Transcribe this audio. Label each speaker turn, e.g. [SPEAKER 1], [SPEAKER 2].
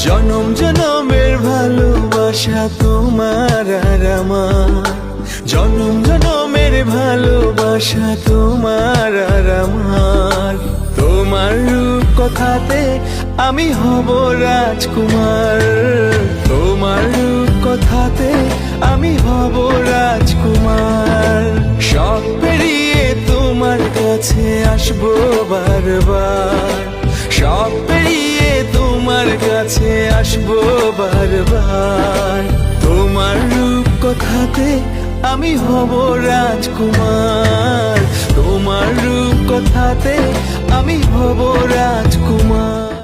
[SPEAKER 1] জনম জনমের ভালোবাসা তোমার আর আমার, জনম জনমের ভালোবাসা তোমার আর আমার। তোমার রূপ কথাতে আমি হব রাজকুমার, তোমার রূপ কথাতে আমি হব রাজকুমার। সব পেরিয়ে তোমার কাছে আসবো বারবার, সব পেরিয়ে তোমার কাছে আসবো বারবার। তোমার রূপ কথাতে আমি হব রাজকুমার, তোমার রূপ কথাতে আমি হব রাজকুমার।